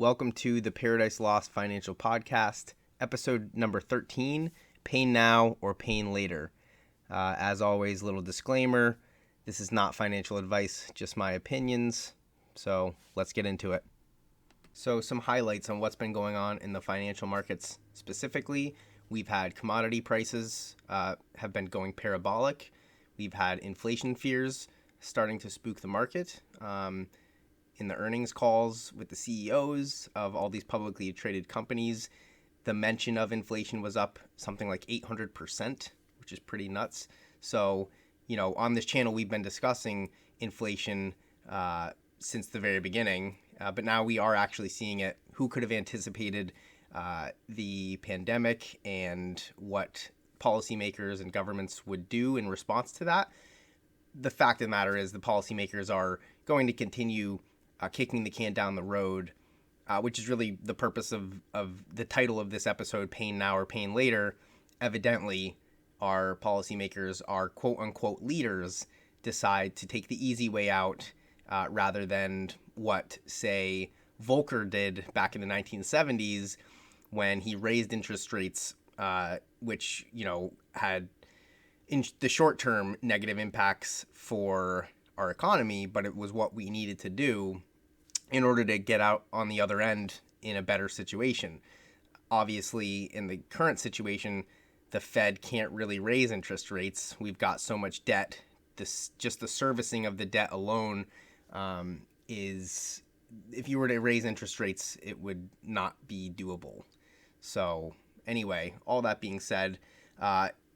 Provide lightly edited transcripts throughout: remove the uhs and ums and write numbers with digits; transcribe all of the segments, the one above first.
Welcome to the Paradise Lost Financial Podcast, episode number 13, Pain Now or Pain Later. As always, little disclaimer, this is not financial advice, just my opinions, so let's get into it. So some highlights on what's been going on in the financial markets specifically. We've had commodity prices have been going parabolic. We've had inflation fears starting to spook the market. In the earnings calls with the CEOs of all these publicly traded companies, the mention of inflation was up something like 800%, which is pretty nuts. So, on this channel, we've been discussing inflation since the very beginning, but now we are actually seeing it. Who could have anticipated the pandemic and what policymakers and governments would do in response to that? The fact of the matter is the policymakers are going to continue kicking the can down the road, which is really the purpose of the title of this episode, Pain Now or Pain Later. Evidently, our policymakers, our quote-unquote leaders, decide to take the easy way out rather than what, say, Volcker did back in the 1970s when he raised interest rates, which, had in the short term negative impacts for our economy, but it was what we needed to do in order to get out on the other end in a better situation. Obviously, in the current situation, the Fed can't really raise interest rates. We've got so much debt. Just the servicing of the debt alone is, if you were to raise interest rates, it would not be doable. So anyway, all that being said,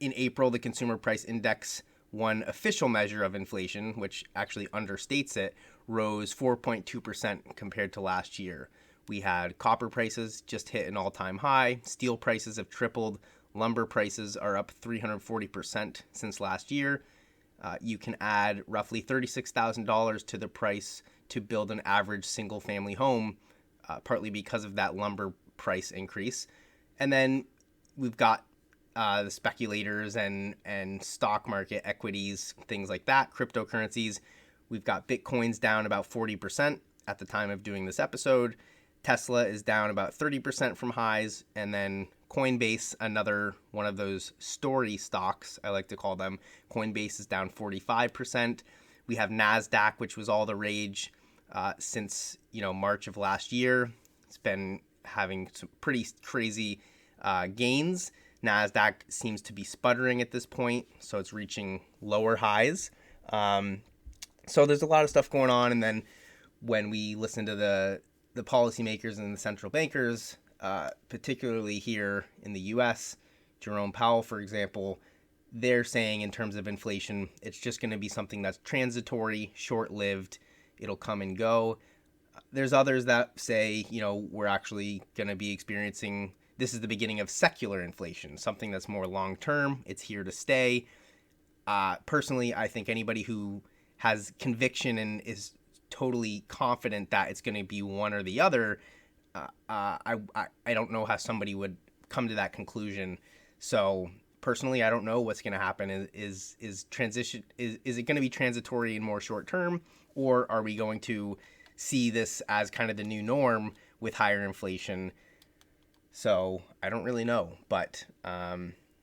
in April, the Consumer Price Index, one official measure of inflation, which actually understates it, rose 4.2% compared to last year. We had copper prices just hit an all-time high. Steel prices have tripled. Lumber prices are up 340% since last year. You can add roughly $36,000 to the price to build an average single-family home, partly because of that lumber price increase. And then we've got the speculators and stock market equities, things like that, cryptocurrencies. We've got Bitcoin's down about 40% at the time of doing this episode. Tesla is down about 30% from highs. And then Coinbase, another one of those story stocks, I like to call them. Coinbase is down 45%. We have Nasdaq, which was all the rage since, March of last year. It's been having some pretty crazy gains. Nasdaq seems to be sputtering at this point, so it's reaching lower highs. So there's a lot of stuff going on, and then when we listen to the policymakers and the central bankers, particularly here in the U.S., Jerome Powell, for example, they're saying in terms of inflation, it's just going to be something that's transitory, short-lived, it'll come and go. There's others that say, we're actually going to be experiencing, this is the beginning of secular inflation, something that's more long-term, it's here to stay. Personally, I think anybody who has conviction and is totally confident that it's going to be one or the other, I don't know how somebody would come to that conclusion. So personally, I don't know what's going to happen. Is it going to be transitory and more short term, or are we going to see this as kind of the new norm with higher inflation? So I don't really know, but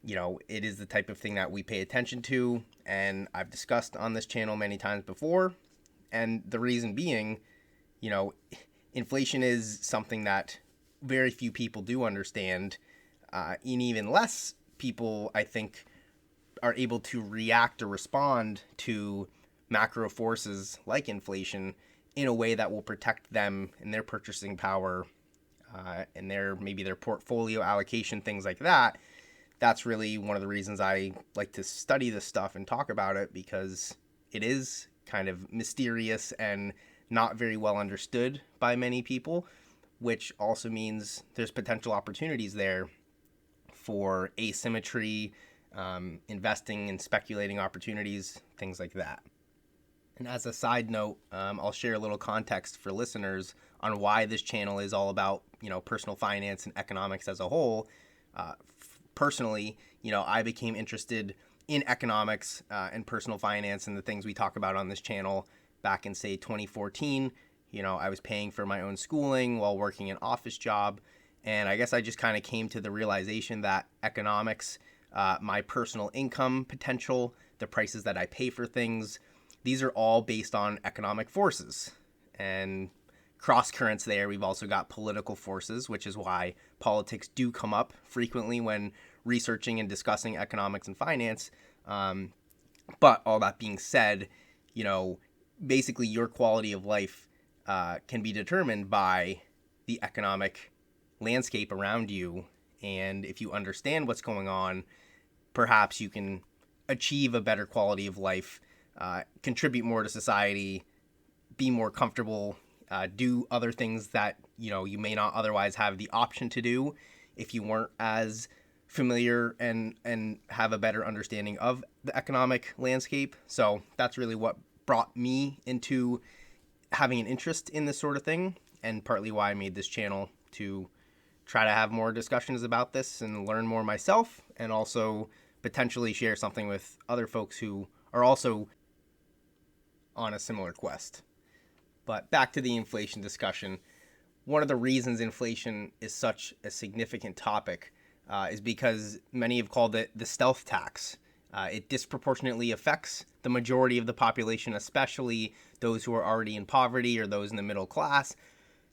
it is the type of thing that we pay attention to, and I've discussed on this channel many times before. And the reason being, inflation is something that very few people do understand, and even less people, I think, are able to react or respond to macro forces like inflation in a way that will protect them and their purchasing power and maybe their portfolio allocation, things like that. That's really one of the reasons I like to study this stuff and talk about it, because it is kind of mysterious and not very well understood by many people, which also means there's potential opportunities there for asymmetry, investing and speculating opportunities, things like that. And as a side note, I'll share a little context for listeners on why this channel is all about, personal finance and economics as a whole. Personally, I became interested in economics and personal finance and the things we talk about on this channel back in, say, 2014. I was paying for my own schooling while working an office job. And I guess I just kind of came to the realization that economics, my personal income potential, the prices that I pay for things, these are all based on economic forces. And cross currents there, we've also got political forces, which is why politics do come up frequently when researching and discussing economics and finance. But all that being said, basically your quality of life can be determined by the economic landscape around you. And if you understand what's going on, perhaps you can achieve a better quality of life, contribute more to society, be more comfortable, do other things that, you may not otherwise have the option to do if you weren't as familiar and have a better understanding of the economic landscape. So that's really what brought me into having an interest in this sort of thing, and partly why I made this channel, to try to have more discussions about this and learn more myself, and also potentially share something with other folks who are also on a similar quest. But back to the inflation discussion. One of the reasons inflation is such a significant topic is because many have called it the stealth tax. It disproportionately affects the majority of the population, especially those who are already in poverty or those in the middle class.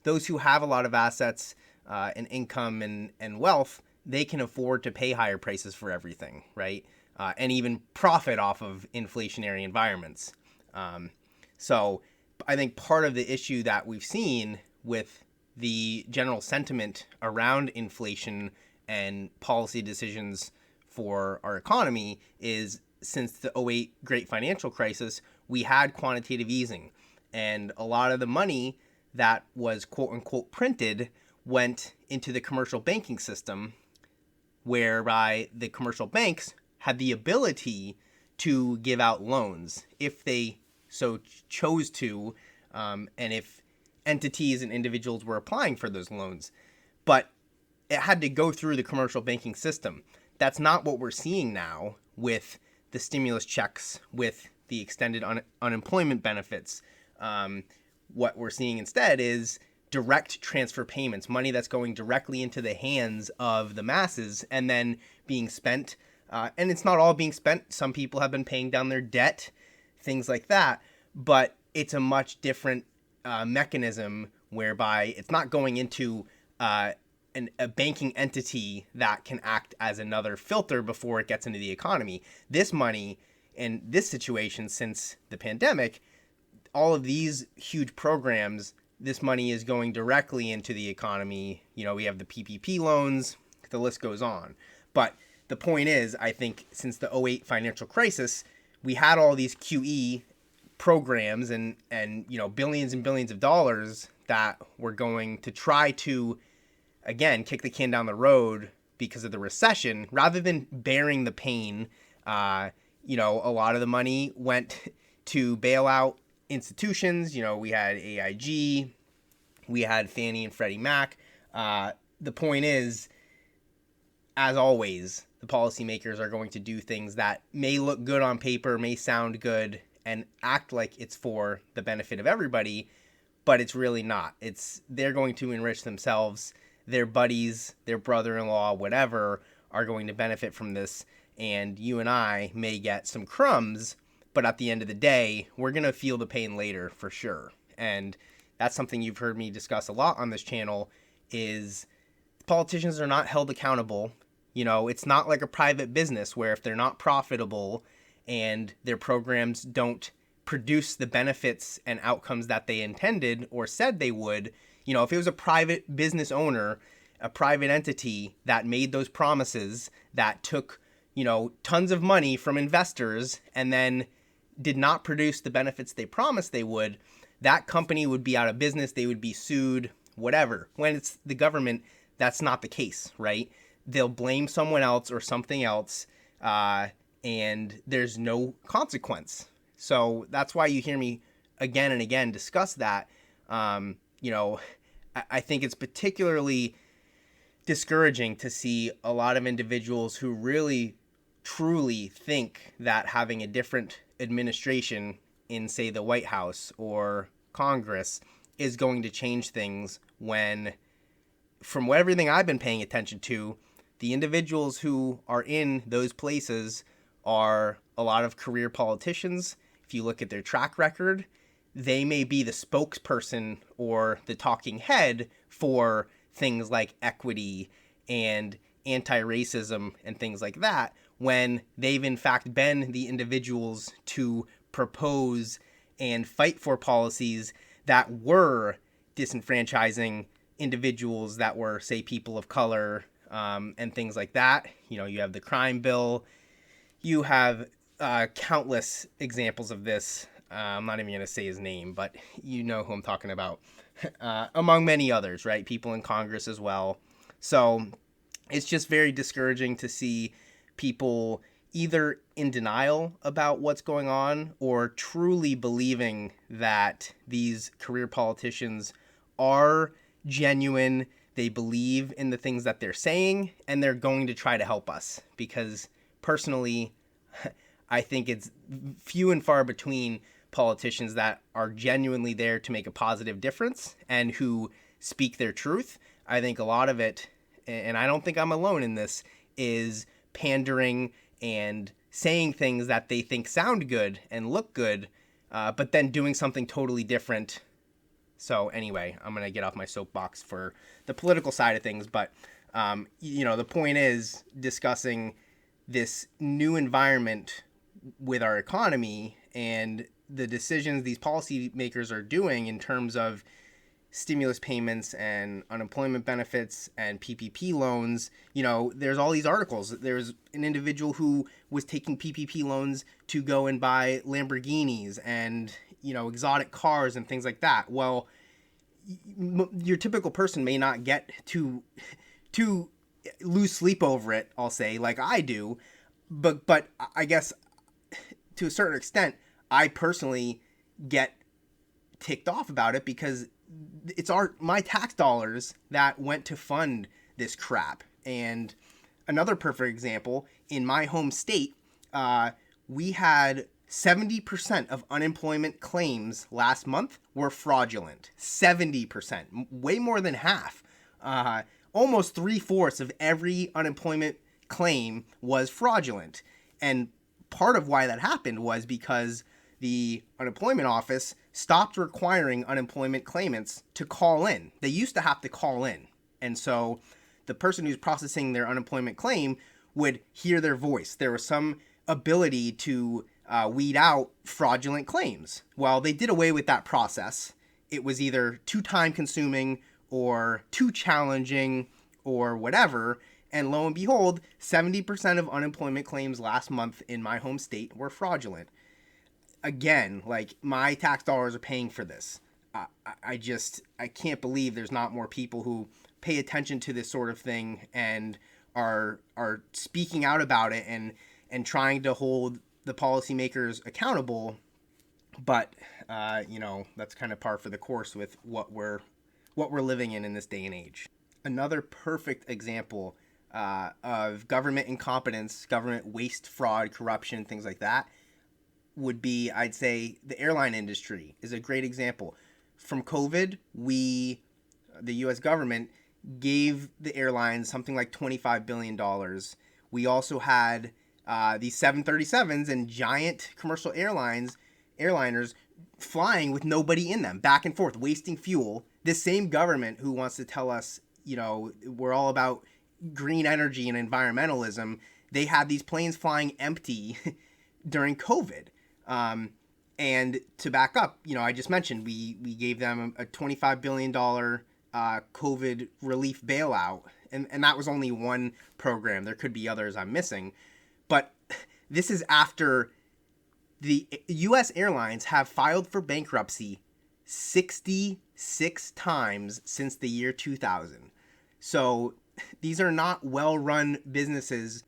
Those who have a lot of assets and income and wealth, they can afford to pay higher prices for everything, right? And even profit off of inflationary environments. So I think part of the issue that we've seen with the general sentiment around inflation and policy decisions for our economy is, since the '08 Great Financial Crisis, we had quantitative easing. And a lot of the money that was quote unquote printed went into the commercial banking system, whereby the commercial banks had the ability to give out loans if they so chose to, and if entities and individuals were applying for those loans. But it had to go through the commercial banking system. That's not what we're seeing now with the stimulus checks, with the extended unemployment benefits. What we're seeing instead is direct transfer payments, money that's going directly into the hands of the masses and then being spent. And it's not all being spent. Some people have been paying down their debt, things like that. But it's a much different mechanism whereby it's not going into a banking entity that can act as another filter before it gets into the economy. This money, in this situation since the pandemic, all of these huge programs, this money is going directly into the economy. We have the PPP loans, the list goes on. But the point is, I think since the '08 financial crisis, we had all these QE programs and billions and billions of dollars that were going to try to, again, kick the can down the road because of the recession, rather than bearing the pain. A lot of the money went to bail out institutions. We had AIG, we had Fannie and Freddie Mac. The point is, as always, the policymakers are going to do things that may look good on paper, may sound good, and act like it's for the benefit of everybody, but it's really not. They're going to enrich themselves. Their buddies, their brother-in-law, whatever, are going to benefit from this, and you and I may get some crumbs, but at the end of the day, we're going to feel the pain later for sure. And that's something you've heard me discuss a lot on this channel, is politicians are not held accountable. It's not like a private business where if they're not profitable and their programs don't produce the benefits and outcomes that they intended or said they would, if it was a private business owner, a private entity that made those promises, that took, tons of money from investors and then did not produce the benefits they promised they would, that company would be out of business. They would be sued, whatever. When it's the government, that's not the case, right? They'll blame someone else or something else, and there's no consequence. So that's why you hear me again and again discuss that. I think it's particularly discouraging to see a lot of individuals who really, truly think that having a different administration in, say, the White House or Congress is going to change things when, from everything I've been paying attention to, the individuals who are in those places are a lot of career politicians. If you look at their track record, they may be the spokesperson or the talking head for things like equity and anti-racism and things like that, when they've in fact been the individuals to propose and fight for policies that were disenfranchising individuals that were, say, people of color, and things like that. You know, you have the crime bill. You have countless examples of this. I'm not even going to say his name, but you know who I'm talking about. Among many others, right? People in Congress as well. So it's just very discouraging to see people either in denial about what's going on or truly believing that these career politicians are genuine. They believe in the things that they're saying, and they're going to try to help us. Because personally, I think it's few and far between politicians that are genuinely there to make a positive difference and who speak their truth. I think a lot of it, and I don't think I'm alone in this, is pandering and saying things that they think sound good and look good, but then doing something totally different. So anyway, I'm going to get off my soapbox for the political side of things, but the point is discussing this new environment with our economy and the decisions these policymakers are doing in terms of stimulus payments and unemployment benefits and PPP loans. You know, there's all these articles. There's an individual who was taking PPP loans to go and buy Lamborghinis and, exotic cars and things like that. Well, your typical person may not get to lose sleep over it, I'll say, like I do. But I guess to a certain extent, I personally get ticked off about it because it's my tax dollars that went to fund this crap. And another perfect example, in my home state, we had 70% of unemployment claims last month were fraudulent. 70%, way more than half. Almost 3/4 of every unemployment claim was fraudulent. And part of why that happened was because the unemployment office stopped requiring unemployment claimants to call in. They used to have to call in. And so the person who's processing their unemployment claim would hear their voice. There was some ability to weed out fraudulent claims. Well, they did away with that process. It was either too time consuming or too challenging or whatever. And lo and behold, 70% of unemployment claims last month in my home state were fraudulent. Again, like, my tax dollars are paying for this. I can't believe there's not more people who pay attention to this sort of thing and are speaking out about it and trying to hold the policymakers accountable. But that's kind of par for the course with what we're living in this day and age. Another perfect example of government incompetence, government waste, fraud, corruption, things like that, would be, I'd say, the airline industry is a great example. From COVID, the U.S. government gave the airlines something like $25 billion. We also had these 737s and giant commercial airliners flying with nobody in them, back and forth, wasting fuel. This same government who wants to tell us, we're all about green energy and environmentalism, they had these planes flying empty during COVID. And to back up, I just mentioned we gave them a $25 billion COVID relief bailout, and that was only one program. There could be others I'm missing. But this is after the U.S. airlines have filed for bankruptcy 66 times since the year 2000. So these are not well-run businesses.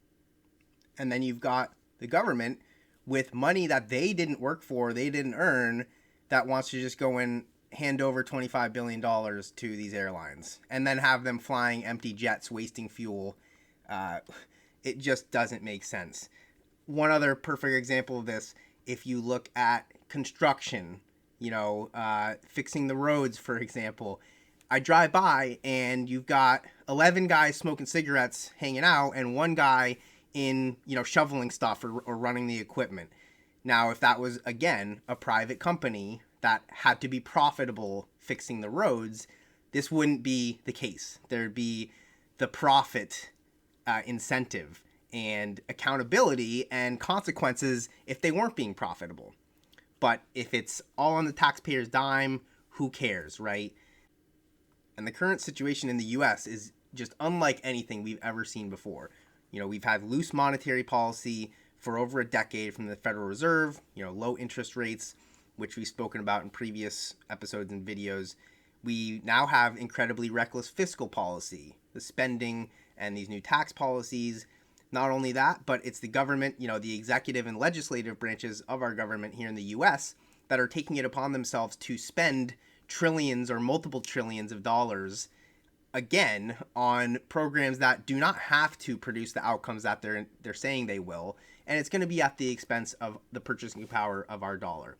And then you've got the government with money that they didn't work for, they didn't earn, that wants to just go and hand over $25 billion to these airlines and then have them flying empty jets, wasting fuel. It just doesn't make sense. One other perfect example of this, if you look at construction, fixing the roads, for example. I drive by and you've got 11 guys smoking cigarettes hanging out and one guy in, shoveling stuff or running the equipment. Now, if that was, again, a private company that had to be profitable fixing the roads, this wouldn't be the case. There'd be the profit incentive and accountability and consequences if they weren't being profitable. But if it's all on the taxpayer's dime, who cares, right? And the current situation in the U.S. is just unlike anything we've ever seen before. We've had loose monetary policy for over a decade from the Federal Reserve, low interest rates, which we've spoken about in previous episodes and videos. We now have incredibly reckless fiscal policy, the spending and these new tax policies. Not only that, but it's the government, the executive and legislative branches of our government here in the U.S. that are taking it upon themselves to spend trillions or multiple trillions of dollars again on programs that do not have to produce the outcomes that they're saying they will, and it's going to be at the expense of the purchasing power of our dollar.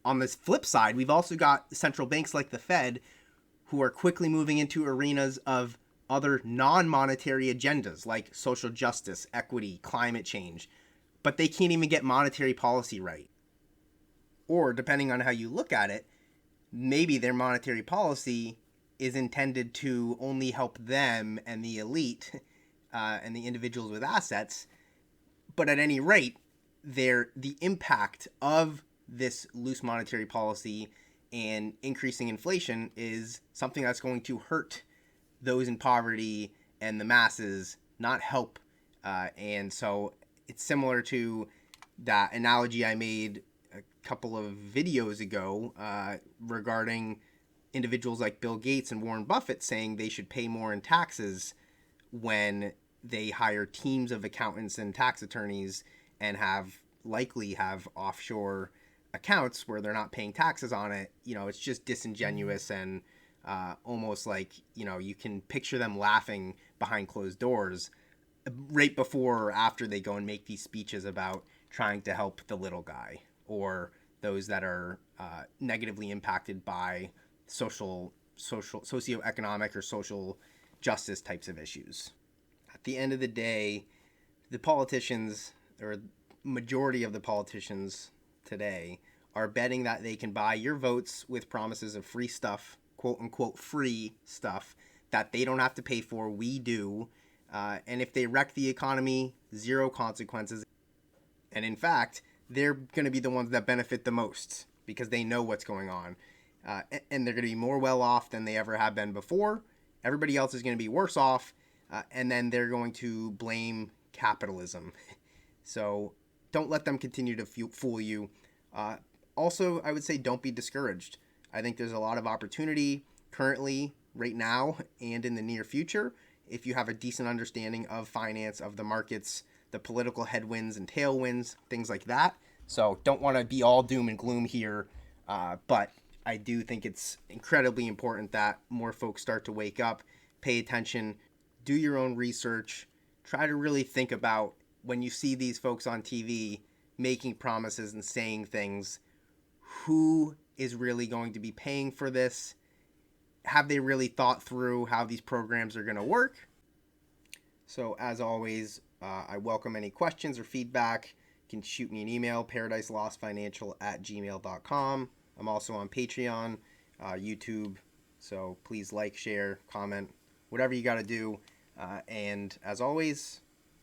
On this flip side, we've also got central banks like the Fed who are quickly moving into arenas of other non-monetary agendas like social justice, equity, climate change, but they can't even get monetary policy right. Or, depending on how you look at it, maybe their monetary policy is intended to only help them and the elite and the individuals with assets, but at any rate, the impact of this loose monetary policy and increasing inflation is something that's going to hurt those in poverty and the masses, not help. And so it's similar to that analogy I made a couple of videos ago regarding individuals like Bill Gates and Warren Buffett saying they should pay more in taxes when they hire teams of accountants and tax attorneys and likely have offshore accounts where they're not paying taxes on it. It's just disingenuous and almost like, you can picture them laughing behind closed doors right before or after they go and make these speeches about trying to help the little guy or those that are negatively impacted by socioeconomic or social justice types of issues. At the end of the day, the politicians, or majority of the politicians today, are betting that they can buy your votes with promises of free stuff, quote unquote free stuff, that they don't have to pay for, we do. And if they wreck the economy, zero consequences. And in fact, they're going to be the ones that benefit the most because they know what's going on. And they're going to be more well off than they ever have been before. Everybody else is going to be worse off. And then they're going to blame capitalism. So don't let them continue to fool you. Also, I would say don't be discouraged. I think there's a lot of opportunity currently, right now, and in the near future, if you have a decent understanding of finance, of the markets, the political headwinds and tailwinds, things like that. So don't want to be all doom and gloom here, but I do think it's incredibly important that more folks start to wake up, pay attention, do your own research, try to really think about when you see these folks on TV making promises and saying things, who is really going to be paying for this? Have they really thought through how these programs are going to work? So as always, I welcome any questions or feedback. You can shoot me an email, paradiselostfinancial@gmail.com. I'm also on Patreon, YouTube, so please like, share, comment, whatever you got to do. And as always,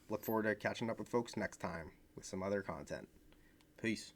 look forward to catching up with folks next time with some other content. Peace.